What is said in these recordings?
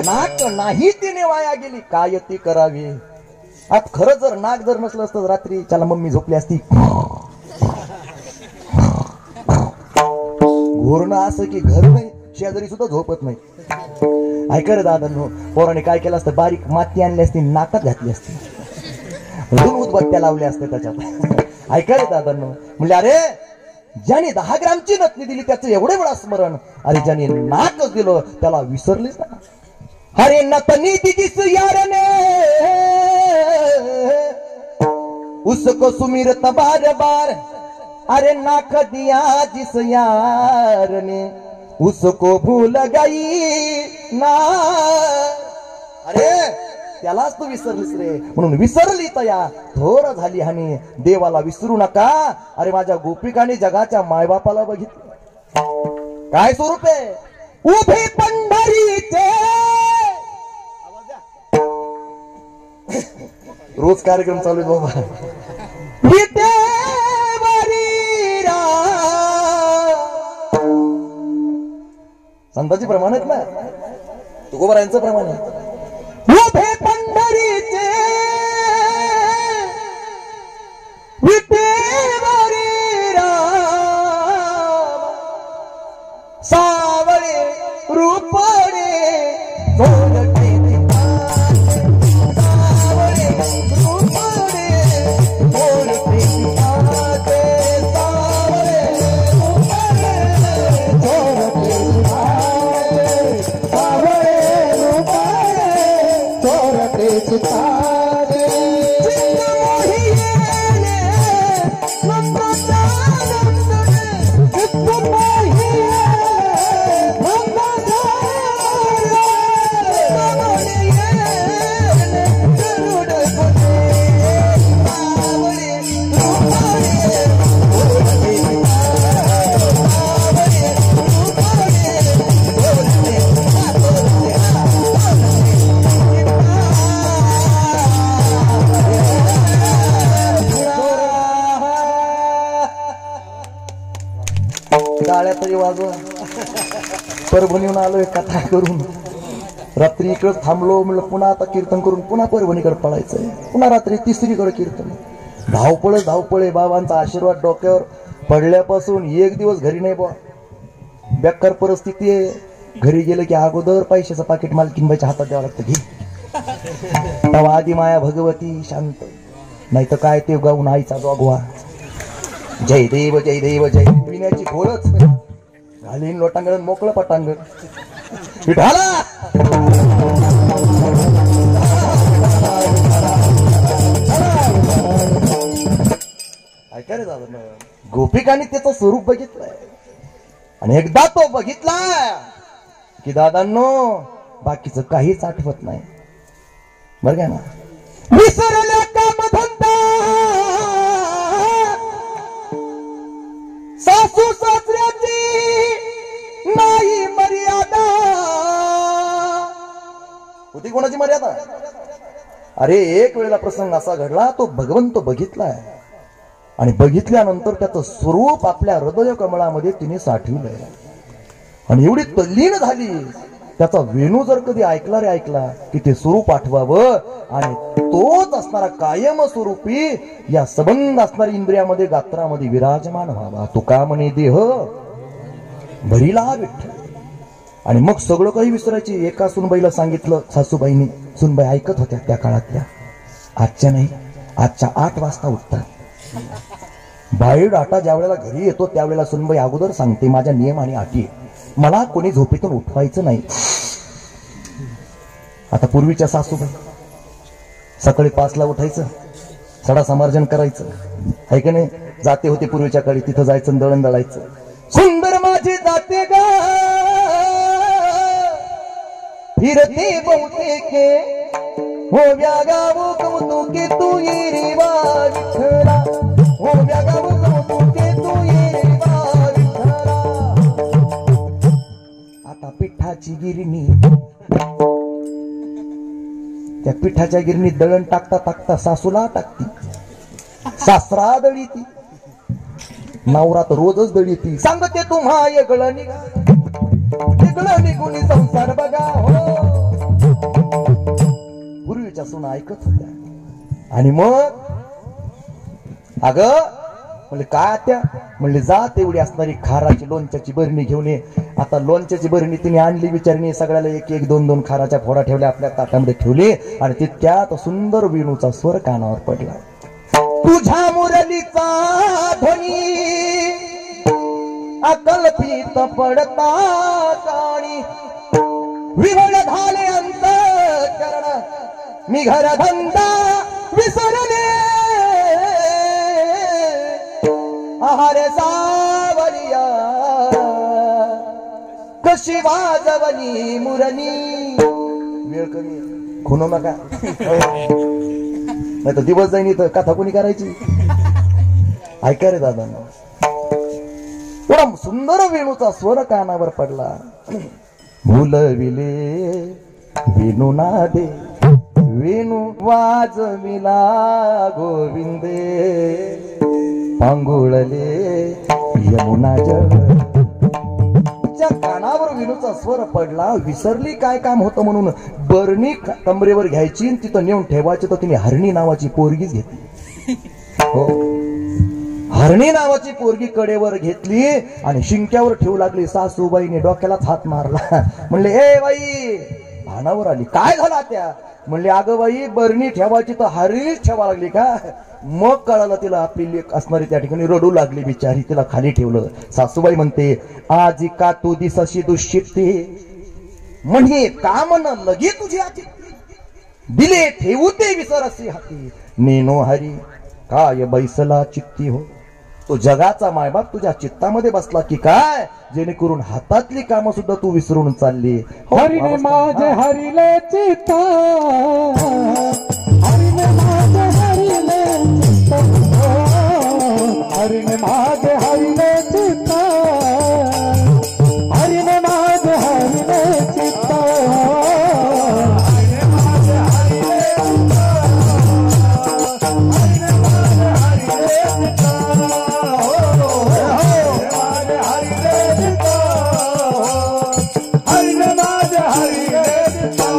नाक नाही तिने वाया गेली, काय ती करावी. आता खरं जर नाक जर नसलं असतं रात्री त्याला मम्मी झोपली असती. घोरणं असं की घर नाही शेजारी सुद्धा झोपत नाही. ऐका रे दादांनो, पोराने काय केलं असतं, बारीक माती आणली असती, नाकात घातली असती, दोन उदबत्त्या लावल्या असत्या त्याच्यात. ऐका रे दादांनो, म्हणजे अरे ज्याने 10 ग्रामची नथनी दिली त्याचं एवढं वेळा स्मरण, अरे ज्याने नाकच दिलं त्याला विसरलीच ना. अरे नतनी दिस यारने उसको सुमिरत बार बार, अरे नाक दिया जिस यार ने उसको भूल गई ना. अरे त्यालाच तू विसरलीस रे, म्हणून विसरली तया थोर झाली हानी. देवाला विसरू नका. अरे माझ्या गोपिकाने जगाच्या मायबापाला बघितलं, काय स्वरूप आहे. उभे पंढरीचे रोज कार्यक्रम चालू आहे बाबा. संतांची प्रमाण आहेत ना, तुकोबारायांचं प्रमाण आहे. उभे पंढरीचे विटेवरी राम, सावळे रूपणे सोडते सावळे रूपणे सोडते सावळे टाळ्या तरी वाजवा. परभणीहून आलोय कथा करून, रात्री इकडे थांबलो, म्हणलं पुन्हा आता कीर्तन करून पुन्हा परभणीकडे पळायचंय. पुन्हा रात्री तिसरीकडे कीर्तन. धावपळ बाबांचा आशीर्वाद डोक्यावर पडल्यापासून एक दिवस घरी नाही बा. बेकार परिस्थिती आहे. घरी गेलं की अगोदर पैशाचं पाकिट मालकीनबाईच्या हातात द्यावं लागतं. घे तेव्हा आधी माया भगवती शांत, नाही तर काय ते गाऊन आईचा जोगवा. जय देव जय देव जय. पिण्याची घोळच घालीन लोटांगण मोकळं पटांगण. विठाला ऐका रे दादा, गोपिकांनी त्याचं स्वरूप बघितलंय, आणि एकदा तो बघितला की दादांनो बाकीचं काहीच आठवत नाही. बरं का ना. विसरल्या कामधंदा सासू सासऱ्याची नाही मर्यादा. होती कोणाची मर्यादा. अरे एक वेळेला प्रसंग असा घडला, तो भगवंत बघितलाय, आणि बघितल्यानंतर त्याचं स्वरूप आपल्या हृदय कमळामध्ये तिने साठविलंय, आणि एवढी तल्लीन झाली. त्याचा वेणू जर कधी ऐकला रे ऐकला की ते स्वरूप आठवावं, आणि तोच असणारा कायम स्वरूपी या संबंध असणारी इंद्रियामध्ये गात्रामध्ये विराजमान व्हावा. तुका म्हणे देह भरीला विठ्ठल. आणि मग सगळं काही विसरायची. एका सुनबाईला सांगितलं सासूबाईंनी, सुनबाई ऐकत होत्या त्या काळातल्या, आजच्या नाही, आजच्या 8 वाजता उठतात. बायोडाटा ज्या वेळेला घरी येतो त्यावेळेला सुनबाई अगोदर सांगते, माझ्या नियम आणि अटी, मला कोणी झोपेतून उठवायचं नाही. आता पूर्वीच्या सासूबाई सकाळी 5ला उठायचं, सडा समार्जन करायचं, है की नाही. जाते होते पूर्वीच्या काळी, तिथं जायचं, दळण दळायचं. सुंदर माझी जाते गा फिरते बहुतेके, हो व्यागावो कौतुके तू येरी वा विठ्ठला, हो व्यागावो कौतुके तू येरी वा विठ्ठला. आता पिठाची गिरणी, त्या पिठाच्या गिरणीत दळण टाकता टाकता सासूला टाकती, सासरा दळी ती, नवरा तर रोजच दळी ती. सांगते तुम्हा येगळं निघून संसार बघा हो. बसून ऐकत होत्या. आणि मग अगं म्हणले काय आत्या, म्हणले जा तेवढी असणारी खाराची लोणच्याची बरणी घेऊन ये. आता लोणच्याची बरणी तिने आणली बिचारीने, सगळ्याला एक एक दोन दोन खाराच्या फोडा ठेवल्या, आपल्या ताटामध्ये ठेवली. आणि तितक्यात सुंदर वेणूचा स्वर कानावर पडला. तुझ्या मुरलीचा ध्वनी अकल्पित पडता काणी, विवळ झाले अंतःकरण मी घरधंदा विसरले. आहारे सावरिया कशी वाजवली मुरली. वेळ कमी खुनू नका, नाही तर दिवस जाईन इथं कथा कोणी करायची. ऐका रे दादा, एवढा सुंदर वेणूचा स्वर कानावर पडला. भुलविले वेणू नादे वेणू वाजविला गोविंदे, पांगुळले यमुना जग. कानावर वेणूचा स्वर पडला. विसरली काय काम होतं म्हणून बरणी कमरेवर घ्यायची आणि तिथं नेऊन ठेवायची. तर तिने हरणी नावाची पोरगीच घेतली. हो, हरणी नावाची पोरगी कडेवर घेतली आणि शिंक्यावर ठेवू लागली. सासूबाईने डोक्यालाच हात मारला. म्हणले ए बाई, भानावर आली. काय झाला त्या? म्हणले अगं बाई, बरणी ठेवायची तर हरणीच ठेवा लागली का? मग कळालं तिला आपली लेक असणारी त्या ठिकाणी रडू लागली बिचारी. तिला खाली ठेवलं. सासूबाई म्हणते आजी का तू दिसशी दुष्चित्ती, म्हणजे का म्हण लगी तुझी आजी, दिले ठेवू ते विसरसी हाती. नेनो हरी काय बैसला चित्ती हो. तो जगाचा मायबाप तुझ्या चित्तामध्ये बसला की काय, जेणेकरून हातातली कामं सुद्धा तू विसरून चालली. हरिने माझे हरिले चित्त, हरिने माझे हरिले चित्त, हरिने माझे हरिले चित्त, हरिने माझे हरिले चित्त, हरिने माझे हरिले चित्त, हरिने माझे हरिले चित्त.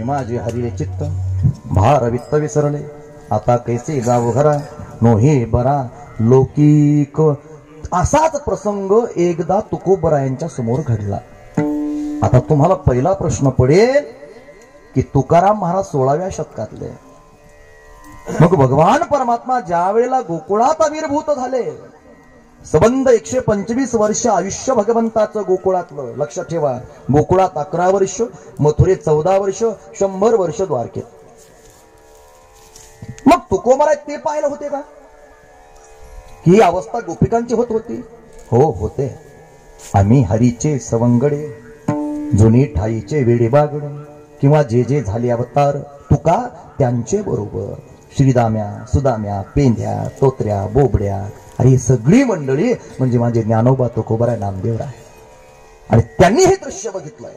माझे हरिले चित्त भार वित्त विसरले, आता कैसे जाऊ घरा नोहे बरा लौकिक. असाच प्रसंग एकदा तुकोबरायांच्या समोर घडला. आता तुम्हाला पहिला प्रश्न पडेल की तुकाराम महाराज 16व्या शतकातले, मग भगवान परमात्मा ज्या वेळेला गोकुळात आविर्भूत झाले, संबंध 125 वर्ष आयुष्य भगवंताचं गोकुळातलं. लक्षात ठेवा, गोकुळात 11 वर्ष, मथुरेत 14 वर्ष, 100 वर्ष द्वारकेत. मग तुकोबराय ते पाहिलं होते का ही अवस्था गोपिकांची होत होती? हो होते. आम्ही हरीचे सवंगडे, जुनी ठाईचे वेडे बागडे, किंवा जे जे झाले अवतार तुका त्यांचे बरोबर, श्रीदाम्या, सुदाम्या, पेंध्या, तोत्र्या, बोबड्या, अरे ही सगळी मंडळी म्हणजे माझे ज्ञानोबा तुकोबराय नामदेवराय. आणि त्यांनी हे दृश्य बघितलंय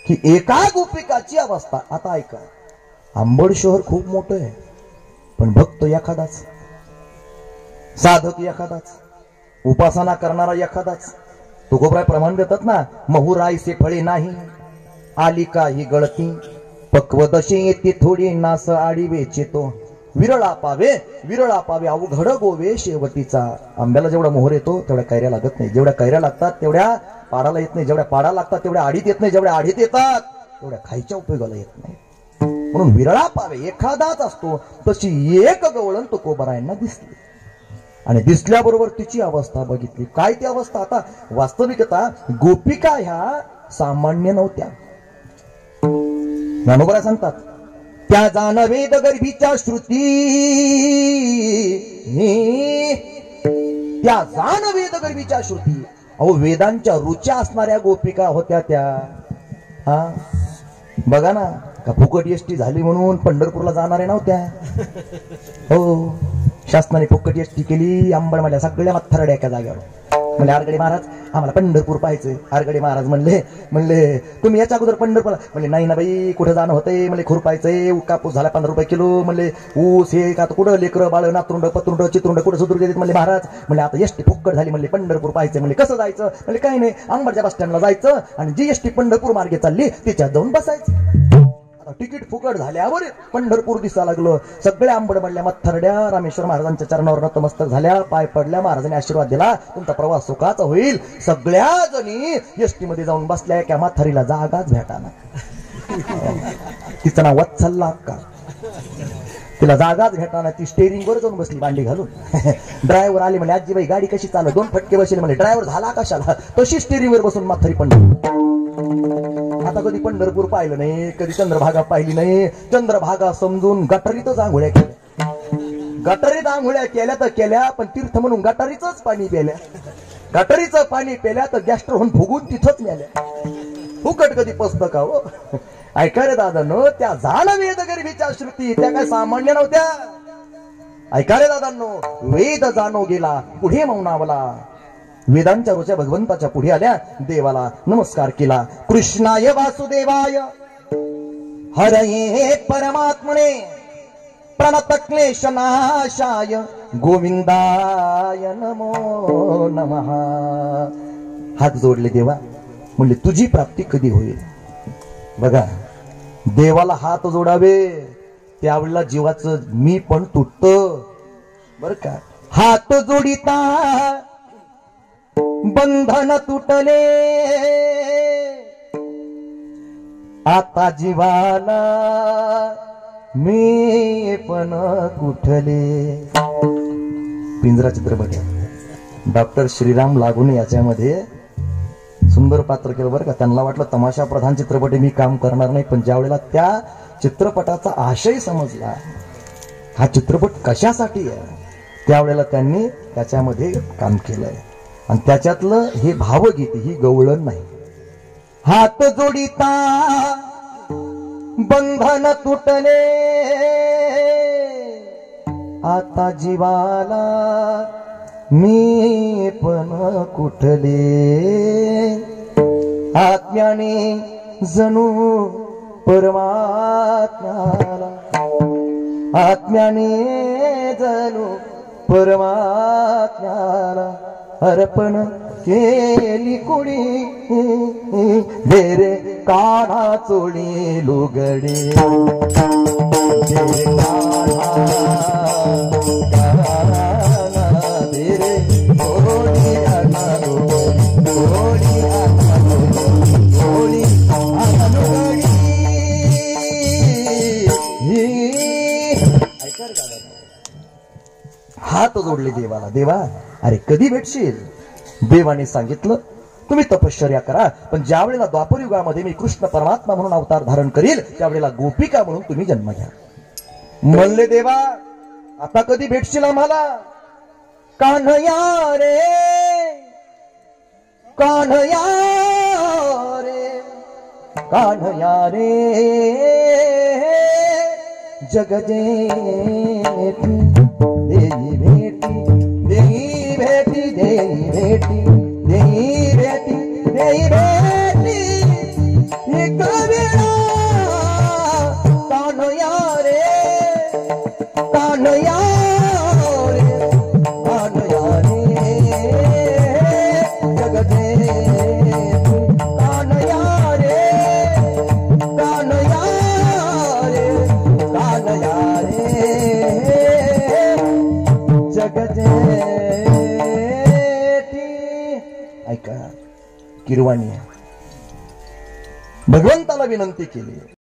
की एका गोपिकाची अवस्था. आता ऐका, आंबड शहर खूप मोठं आहे, पण भक्त एखादाच, साधक एखादाच, उपासना करणारा एखादाच. तुकोबराय प्रमाण देतात ना, महुरायसे फळे नाही, आली काही गळती, पक्वदशे येते थोडी नास आडी वेचेतो. विरळा पावे अवघड गोवे शेवटीचा. आंब्याला जेवढा मोहर येतो तेवढ्या कैऱ्या लागत नाही, जेवढ्या कैऱ्या लागतात तेवढ्या पाडाला येत नाही, जेवढ्या पाडा लागतात तेवढ्या आडीत येत नाही, जेवढ्या आडीत येतात तेवढ्या खायच्या उपयोगाला येत नाही. म्हणून विरळा पावे एखादाच असतो, तशी एक गवळण तुकोबारायांना दिसली. आणि दिसल्याबरोबर तिची अवस्था बघितली. काय ती अवस्था? आता वास्तविकता गोपिका ह्या सामान्य नव्हत्या. ज्ञानोबा सांगतात, त्या जानवेद गर्भीच्या श्रुती, त्या जानवेद गर्भीच्या श्रुती. अहो, वेदांच्या रुच्या असणाऱ्या गोपिका होत्या त्या. हा बघा ना, का फुकट एसटी झाली म्हणून पंढरपूरला जाणाऱ्या नव्हत्या. हो, शासनाने फुकट एसटी केली, अंबडमाल्या सगळ्या मथरड्या एका जाग्यावर. म्हणले आरगडे महाराज आम्हाला पंढरपूर पाहायचंय. आरगडे महाराज म्हणले तुम्ही याच्या अगोदर पंढरपूर? म्हणले नाही ना बाई, कुठं जाणं होतंय, म्हणले खुरपायचंय, कापूस झाला 15 रुपये किलो, म्हणले ऊस हे का कुठं लेकरं बाळ नातरुंड पत्रुंड चित्रुंड कुठं सुधरू देत. म्हणले महाराज, म्हणले आता एसटी फुकट झाली, म्हणले पंढरपूर पाहायचंय. म्हणले कसं जायचं? म्हणले काही नाही, अंबडच्या बस स्टँडला जायचं आणि जी एसटी पंढरपूर मार्गे चालली तिच्यात जाऊन बसायचं. तिकीट फुकट झाल्यावर पंढरपूर दिसा लागलं. सगळ्या आंबडमडल्या मथरड्या रामेश्वर महाराजांच्या चरणावर नतमस्तक झाल्या, पाय पडल्या. महाराजांनी आशीर्वाद दिला, तुमचा प्रवास सुखाचा होईल. सगळ्या जणी एसटी मध्ये जाऊन बसल्या. त्या म्हातारीला जागाच भेटाना. तिचं नाव वत्सल्ला अक्का. तिला जागाच भेटाना. ती स्टेरिंग वर जाऊन बसली मांडी घालून. ड्रायव्हर आले, म्हणजे आजीबाई गाडी कशी चालत? 2 फटके बसले. म्हणजे ड्रायव्हर झाला कशाला? तशी स्टेरिंग वर बसून म्हातारी पंढरपूर. आता कधी पंढरपूर पाहिलं नाही, कधी चंद्रभागा पाहिली नाही. चंद्रभागा समजून गटारीतच आंघोळ्या केल्या. गटारीत आंघोळ्या केल्या तर केल्या, पण तीर्थ म्हणून गटारीचंच पाणी प्याल्या. गटारीचं पाणी प्याल्या तर गॅस्टर होऊन फुगून तिथंच मेल्या. फुकट कधी पसतं का हो? ऐका रे दादांनो, त्या वेद गर्भीच्या श्रुती त्या काय सामान्य नव्हत्या. ऐका रे दादांनो, वेद जाणो गेला पुढे मौनावला. वेदांच्या रोच्या भगवंताच्या पुढे आल्या, देवाला नमस्कार केला. कृष्णाय वासुदेवाय हरये परमात्मने प्रणतक्लेशनाशाय गोविंदाय नमो नमः. हात जोडले देवा, म्हणले तुझी प्राप्ती कधी होईल? बघा, देवाला हात जोडावे त्यावेळेला जीवाचं मी पण तुटतं बर का. हात जोडिता बंधन तुटले, आता जीवाला मी पण कुठले. पिंजरा चित्रपट डॉक्टर श्रीराम लागून याच्यामध्ये सुंदर पात्र केलं बरं का. त्यांना वाटलं तमाशा प्रधान चित्रपट मी काम करणार नाही, पण ज्या वेळेला त्या चित्रपटाचा आशय समजला, हा चित्रपट कशासाठी आहे, त्यावेळेला त्यांनी त्याच्यामध्ये काम केलंय. आणि त्याच्यातलं हे भावगीत, ही गवळण नाही. हात जोडिता बंधन तुटले, आता जीवाला मी पण कुठले. आत्म्याने जणू परमात्म्याला, आत्म्याने जणू परमात्म्याला अर्पण केली कुणी. बेरे काढा चोळी लुगडे, बेरे बेरे ओढी आणालो, ओढी आणालो, ओढी आणालो गडी. हात जोडले देवाला, देवा अरे कधी भेटशील? देवाने सांगितलं तुम्ही तपश्चर्या करा, पण ज्या वेळेला द्वापर युगामध्ये मी कृष्ण परमात्मा म्हणून अवतार धारण करील त्यावेळेला गोपिका म्हणून तुम्ही जन्म घ्या. म्हणले देवा आता कधी भेटशील आम्हाला? कान्हया रे कान्हया रे कान्हया रे जगजेठी देई भेटी देई भेटी देई भेटी देई भेटी देई भेटी एक वेळा कान्हया रे कान्हया रे कान्हया रे जगजेठी कान्हया रे कान्हया रे कान्हया रे जग जेठी. ऐका किरवाणी भगवंताला विनंती केली.